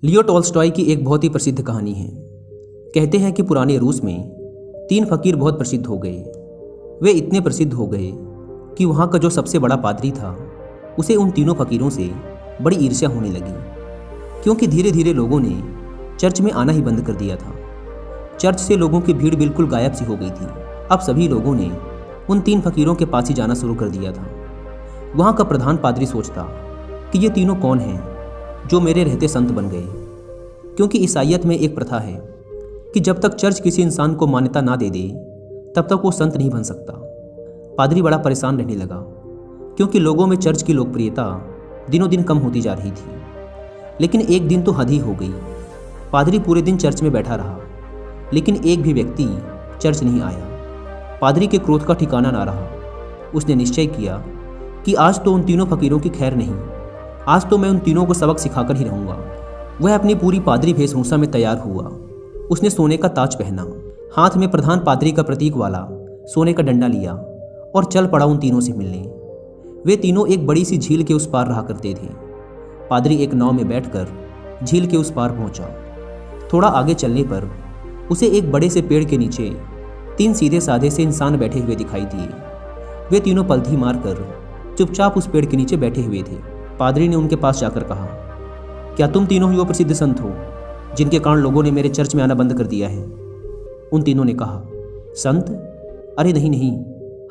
Leo Tolstoy की एक बहुत ही प्रसिद्ध कहानी है। कहते हैं कि पुराने रूस में 3 फकीर बहुत प्रसिद्ध हो गए। वे इतने प्रसिद्ध हो गए कि वहाँ का जो सबसे बड़ा पादरी था उसे उन तीनों फकीरों से बड़ी ईर्ष्या होने लगी, क्योंकि धीरे धीरे लोगों ने चर्च में आना ही बंद कर दिया था। चर्च से लोगों की भीड़ बिल्कुल गायब सी हो गई थी। अब सभी लोगों ने उन 3 फकीरों के पास ही जाना शुरू कर दिया था। वहाँ का प्रधान पादरी सोचता कि ये तीनों कौन हैं जो मेरे रहते संत बन गए, क्योंकि ईसाईयत में एक प्रथा है कि जब तक चर्च किसी इंसान को मान्यता ना दे दे तब तक वो संत नहीं बन सकता। पादरी बड़ा परेशान रहने लगा, क्योंकि लोगों में चर्च की लोकप्रियता दिनों दिन कम होती जा रही थी। लेकिन एक दिन तो हद ही हो गई। पादरी पूरे दिन चर्च में बैठा रहा, लेकिन एक भी व्यक्ति चर्च नहीं आया। पादरी के क्रोध का ठिकाना ना रहा। उसने निश्चय किया कि आज तो उन तीनों फकीरों की खैर नहीं, आज तो मैं उन तीनों को सबक सिखाकर ही रहूंगा। वह अपनी पूरी पादरी वेशभूषा में तैयार हुआ। उसने सोने का ताज पहना, हाथ में प्रधान पादरी का प्रतीक वाला सोने का डंडा लिया और चल पड़ा उन तीनों से मिलने। वे तीनों एक बड़ी सी झील के उस पार रहा करते थे। पादरी एक नाव में बैठकर झील के उस पार पहुंचा। थोड़ा आगे चलने पर उसे एक बड़े से पेड़ के नीचे 3 सीधे साधे से इंसान बैठे हुए दिखाई दिए। वे तीनों पलथी मारकर चुपचाप उस पेड़ के नीचे बैठे हुए थे। पादरी ने उनके पास जाकर कहा, क्या तुम तीनों ही वो प्रसिद्ध संत हो जिनके कारण लोगों ने मेरे चर्च में आना बंद कर दिया है? उन तीनों ने कहा, संत? अरे नहीं नहीं,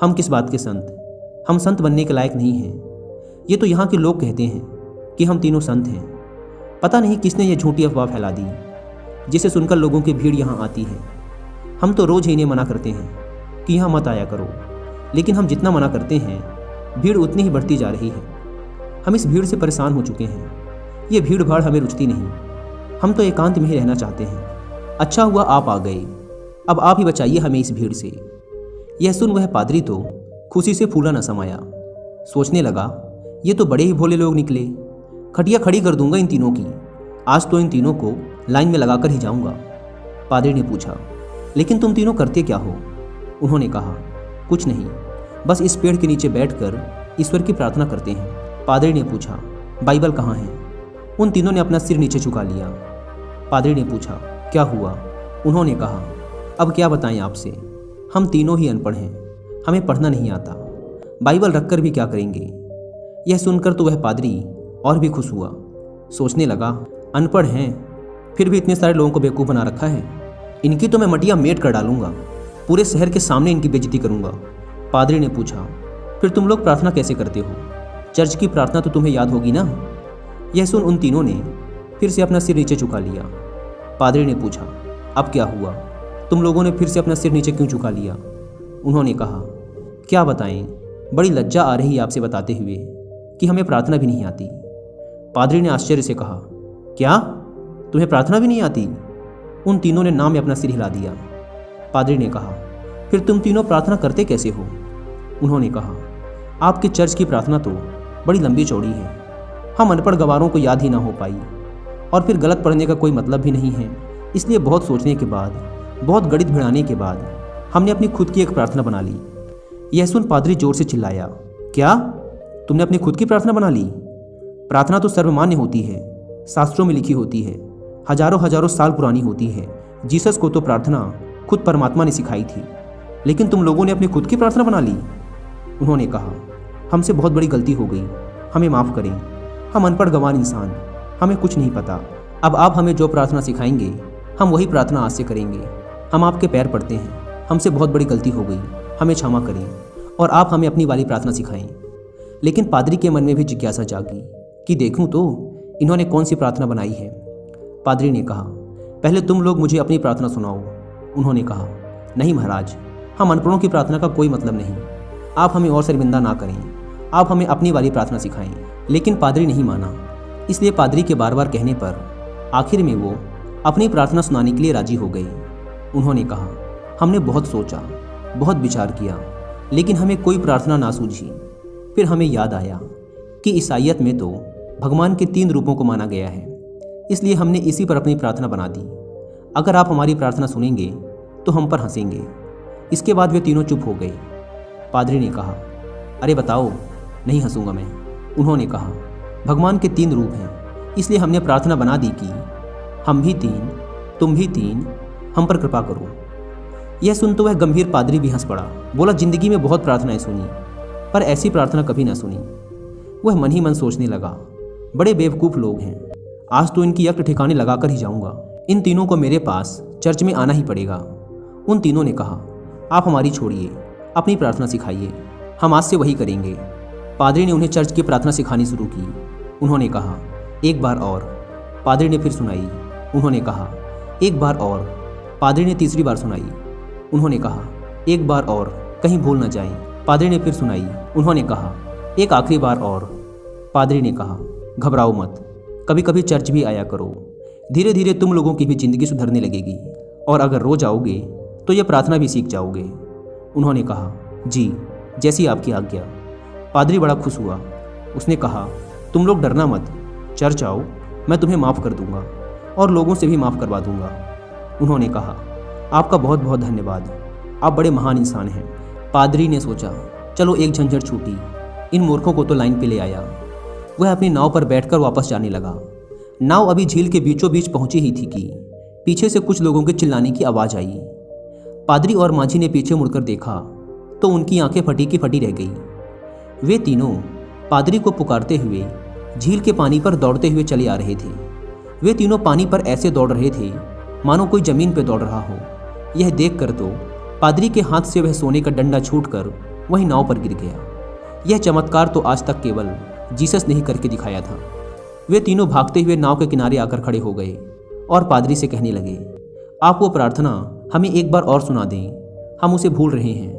हम किस बात के संत? हम संत बनने के लायक नहीं हैं। ये तो यहाँ के लोग कहते हैं कि हम तीनों संत हैं। पता नहीं किसने ये झूठी अफवाह फैला दी, जिसे सुनकर लोगों की भीड़ यहाँ आती है। हम तो रोज़ ही इन्हें मना करते हैं कि यहाँ मत आया करो, लेकिन हम जितना मना करते हैं भीड़ उतनी ही बढ़ती जा रही है। हम इस भीड़ से परेशान हो चुके हैं। ये भीड़ भाड़ हमें रुचती नहीं। हम तो एकांत में ही रहना चाहते हैं। अच्छा हुआ आप आ गए। अब आप ही बचाइए हमें इस भीड़ से। यह सुन वह पादरी तो खुशी से फूला न समाया। सोचने लगा, ये तो बड़े ही भोले लोग निकले। खटिया खड़ी कर दूंगा इन तीनों की। आज तो इन तीनों को लाइन में लगाकर ही जाऊंगा। पादरी ने पूछा, लेकिन तुम तीनों करते क्या हो? उन्होंने कहा, कुछ नहीं, बस इस पेड़ के नीचे बैठकर ईश्वर की प्रार्थना करते हैं। पादरी ने पूछा, बाइबल कहाँ है? उन तीनों ने अपना सिर नीचे झुका लिया। पादरी ने पूछा, क्या हुआ? उन्होंने कहा, अब क्या बताएं आपसे, हम तीनों ही अनपढ़ हैं, हमें पढ़ना नहीं आता। बाइबल रखकर भी क्या करेंगे? यह सुनकर तो वह पादरी और भी खुश हुआ। सोचने लगा, अनपढ़ हैं फिर भी इतने सारे लोगों को बेवकूफ़ बना रखा है। इनकी तो मैं मटिया मेट कर डालूंगा, पूरे शहर के सामने इनकी बेइज्जती करूंगा। पादरी ने पूछा, फिर तुम लोग प्रार्थना कैसे करते हो? चर्च की प्रार्थना तो तुम्हें याद होगी ना? यह सुन उन तीनों ने फिर से अपना सिर नीचे झुका लिया। पादरी ने पूछा, अब क्या हुआ? तुम लोगों ने फिर से अपना सिर नीचे क्यों झुका लिया? उन्होंने कहा, क्या बताएं, बड़ी लज्जा आ रही है आपसे बताते हुए कि हमें प्रार्थना भी नहीं आती। पादरी ने आश्चर्य से कहा, क्या तुम्हें प्रार्थना भी नहीं आती? उन तीनों ने नाम में अपना सिर हिला दिया। पादरी ने कहा, फिर तुम तीनों प्रार्थना करते कैसे हो? उन्होंने कहा, आपके चर्च की प्रार्थना तो बड़ी लंबी चौड़ी है, हम अनपढ़ गवारों को याद ही ना हो पाई, और फिर गलत पढ़ने का कोई मतलब भी नहीं है। इसलिए बहुत सोचने के बाद, बहुत गणित भिड़ाने के बाद हमने अपनी खुद की एक प्रार्थना बना ली। यह सुन पादरी जोर से चिल्लाया, क्या तुमने अपनी खुद की प्रार्थना बना ली? प्रार्थना तो सर्वमान्य होती है, शास्त्रों में लिखी होती है, हजारों हजारों साल पुरानी होती है। जीसस को तो प्रार्थना खुद परमात्मा ने सिखाई थी, लेकिन तुम लोगों ने अपनी खुद की प्रार्थना बना ली। उन्होंने कहा, हमसे बहुत बड़ी गलती हो गई, हमें माफ़ करें। हम अनपढ़ गंवार इंसान, हमें कुछ नहीं पता। अब आप हमें जो प्रार्थना सिखाएंगे हम वही प्रार्थना आज से करेंगे। हम आपके पैर पड़ते हैं, हमसे बहुत बड़ी गलती हो गई, हमें क्षमा करें और आप हमें अपनी वाली प्रार्थना सिखाएं। लेकिन पादरी के मन में भी जिज्ञासा जागी कि देखूं तो इन्होंने कौन सी प्रार्थना बनाई है। पादरी ने कहा, पहले तुम लोग मुझे अपनी प्रार्थना सुनाओ। उन्होंने कहा, नहीं महाराज, हम अनपढ़ों की प्रार्थना का कोई मतलब नहीं, आप हमें और शर्मिंदा ना करें, आप हमें अपनी वाली प्रार्थना सिखाएं। लेकिन पादरी नहीं माना, इसलिए पादरी के बार बार कहने पर आखिर में वो अपनी प्रार्थना सुनाने के लिए राजी हो गए। उन्होंने कहा, हमने बहुत सोचा, बहुत विचार किया, लेकिन हमें कोई प्रार्थना ना सूझी। फिर हमें याद आया कि ईसाईयत में तो भगवान के 3 रूपों को माना गया है, इसलिए हमने इसी पर अपनी प्रार्थना बना दी। अगर आप हमारी प्रार्थना सुनेंगे तो हम पर हंसेंगे। इसके बाद वे तीनों चुप हो गए। पादरी ने कहा, अरे बताओ, नहीं हंसूंगा मैं। उन्होंने कहा, भगवान के 3 रूप हैं, इसलिए हमने प्रार्थना बना दी कि हम भी 3, तुम भी 3, हम पर कृपा करो। यह सुन तो वह गंभीर पादरी भी हंस पड़ा। बोला, जिंदगी में बहुत प्रार्थनाएं सुनी, पर ऐसी प्रार्थना कभी ना सुनी। वह मन ही मन सोचने लगा, बड़े बेवकूफ़ लोग हैं, आज तो इनकी यक्त ठिकाने लगाकर ही जाऊंगा। इन तीनों को मेरे पास चर्च में आना ही पड़ेगा। उन तीनों ने कहा, आप हमारी छोड़िए, अपनी प्रार्थना सिखाइए, हम आज से वही करेंगे। पादरी ने उन्हें चर्च की प्रार्थना सिखानी शुरू की। उन्होंने कहा, एक बार और। पादरी ने फिर सुनाई। उन्होंने कहा, एक बार और। पादरी ने तीसरी बार सुनाई। उन्होंने कहा, एक बार और, कहीं भूल न जाएं। पादरी ने फिर सुनाई। उन्होंने कहा, एक आखिरी बार और। पादरी ने कहा, घबराओ मत, कभी कभी चर्च भी आया करो, धीरे धीरे तुम लोगों की भी जिंदगी सुधरने लगेगी, और अगर रोज आओगे तो यह प्रार्थना भी सीख जाओगे। उन्होंने कहा, जी, जैसी आपकी आज्ञा। पादरी बड़ा खुश हुआ। उसने कहा, तुम लोग डरना मत, चर्च आओ, मैं तुम्हें माफ़ कर दूंगा और लोगों से भी माफ़ करवा दूंगा। उन्होंने कहा, आपका बहुत बहुत धन्यवाद, आप बड़े महान इंसान हैं। पादरी ने सोचा, चलो एक झंझट छूटी, इन मूर्खों को तो लाइन पे ले आया। वह अपनी नाव पर बैठकर वापस जाने लगा। नाव अभी झील के बीचों बीच पहुंची ही थी कि पीछे से कुछ लोगों के चिल्लाने की आवाज़ आई। पादरी और माझी ने पीछे मुड़कर देखा तो उनकी आंखें फटी की फटी रह गई। वे तीनों पादरी को पुकारते हुए झील के पानी पर दौड़ते हुए चले आ रहे थे। वे तीनों पानी पर ऐसे दौड़ रहे थे मानो कोई जमीन पर दौड़ रहा हो। यह देखकर तो पादरी के हाथ से वह सोने का डंडा छूटकर वही नाव पर गिर गया। यह चमत्कार तो आज तक केवल जीसस ने ही करके दिखाया था। वे तीनों भागते हुए नाव के किनारे आकर खड़े हो गए और पादरी से कहने लगे, आप वो प्रार्थना हमें एक बार और सुना दें, हम उसे भूल रहे हैं।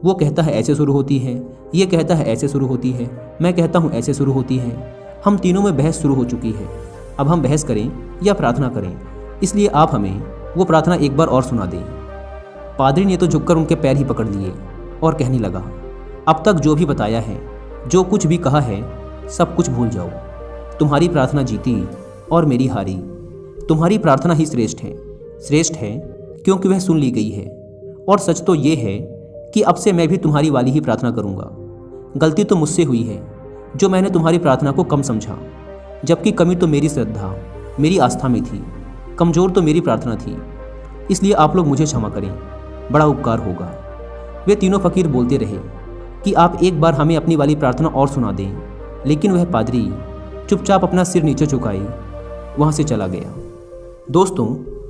वो कहता है ऐसे शुरू होती है, ये कहता है ऐसे शुरू होती है, मैं कहता हूँ ऐसे शुरू होती है। हम तीनों में बहस शुरू हो चुकी है। अब हम बहस करें या प्रार्थना करें, इसलिए आप हमें वो प्रार्थना एक बार और सुना दें। पादरी ने तो झुककर उनके पैर ही पकड़ लिए और कहने लगा, अब तक जो भी बताया है, जो कुछ भी कहा है, सब कुछ भूल जाओ। तुम्हारी प्रार्थना जीती और मेरी हारी। तुम्हारी प्रार्थना ही श्रेष्ठ है। श्रेष्ठ है क्योंकि वह सुन ली गई है, और सच तो ये है कि अब से मैं भी तुम्हारी वाली ही प्रार्थना करूंगा। गलती तो मुझसे हुई है जो मैंने तुम्हारी प्रार्थना को कम समझा, जबकि कमी तो मेरी श्रद्धा, मेरी आस्था में थी, कमज़ोर तो मेरी प्रार्थना थी। इसलिए आप लोग मुझे क्षमा करें, बड़ा उपकार होगा। वे तीनों फकीर बोलते रहे कि आप एक बार हमें अपनी वाली प्रार्थना और सुना दें, लेकिन वह पादरी चुपचाप अपना सिर नीचे झुकाए वहाँ से चला गया। दोस्तों,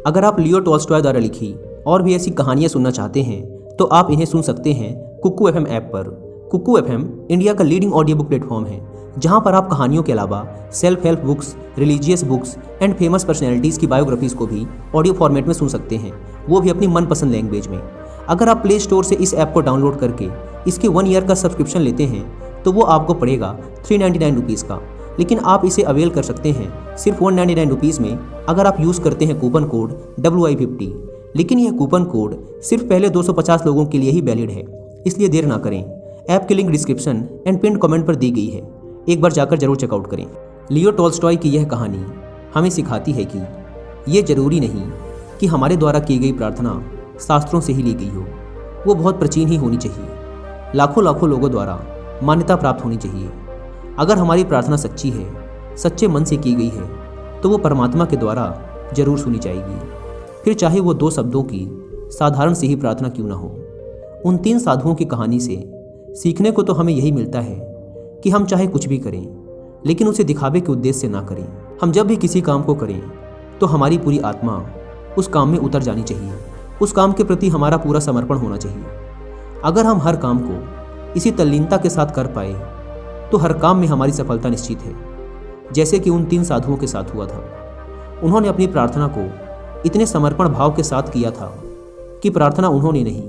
अगर आप लियो टॉल्स्टॉय द्वारा लिखी और भी ऐसी कहानियाँ सुनना चाहते हैं तो आप इन्हें सुन सकते हैं कुकू एफएम ऐप पर। कुकू एफएम इंडिया का लीडिंग ऑडियो बुक प्लेटफॉर्म है, जहां पर आप कहानियों के अलावा self help books, religious books and famous personalities की बायोग्राफीज़ को भी ऑडियो फॉर्मेट में सुन सकते हैं, वो भी अपनी मनपसंद लैंग्वेज में। अगर आप प्ले स्टोर से इस ऐप को डाउनलोड करके इसके 1 ईयर का सब्सक्रिप्शन लेते हैं तो वो आपको पड़ेगा 399 रुपीज़ का, लेकिन आप इसे अवेल कर सकते हैं सिर्फ 199 रुपीज़ में अगर आप यूज़ करते हैं कूपन कोड WI50। लेकिन यह कूपन कोड सिर्फ पहले 250 लोगों के लिए ही वैलिड है, इसलिए देर ना करें। ऐप की link description and pin comment पर दी गई है, एक बार जाकर जरूर चेकआउट करें। लियो टॉल्स्टॉय की यह कहानी हमें सिखाती है कि ये जरूरी नहीं कि हमारे द्वारा की गई प्रार्थना शास्त्रों से ही ली गई हो, वो बहुत प्राचीन ही होनी चाहिए, लाखों लाखों लोगों द्वारा मान्यता प्राप्त होनी चाहिए। अगर हमारी प्रार्थना सच्ची है, सच्चे मन से की गई है, तो वो परमात्मा के द्वारा जरूर सुनी जाएगी, फिर चाहे वो 2 शब्दों की साधारण सी ही प्रार्थना क्यों ना हो। उन 3 साधुओं की कहानी से सीखने को तो हमें यही मिलता है कि हम चाहे कुछ भी करें, लेकिन उसे दिखावे के उद्देश्य से ना करें। हम जब भी किसी काम को करें तो हमारी पूरी आत्मा उस काम में उतर जानी चाहिए, उस काम के प्रति हमारा पूरा समर्पण होना चाहिए। अगर हम हर काम को इसी तल्लीनता के साथ कर पाए तो हर काम में हमारी सफलता निश्चित है, जैसे कि उन 3 साधुओं के साथ हुआ था। उन्होंने अपनी प्रार्थना को इतने समर्पण भाव के साथ किया था कि प्रार्थना उन्होंने नहीं,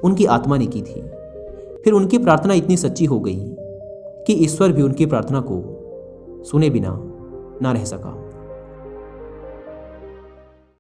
उनकी आत्मा ने की थी। फिर उनकी प्रार्थना इतनी सच्ची हो गई कि ईश्वर भी उनकी प्रार्थना को सुने बिना ना रह सका।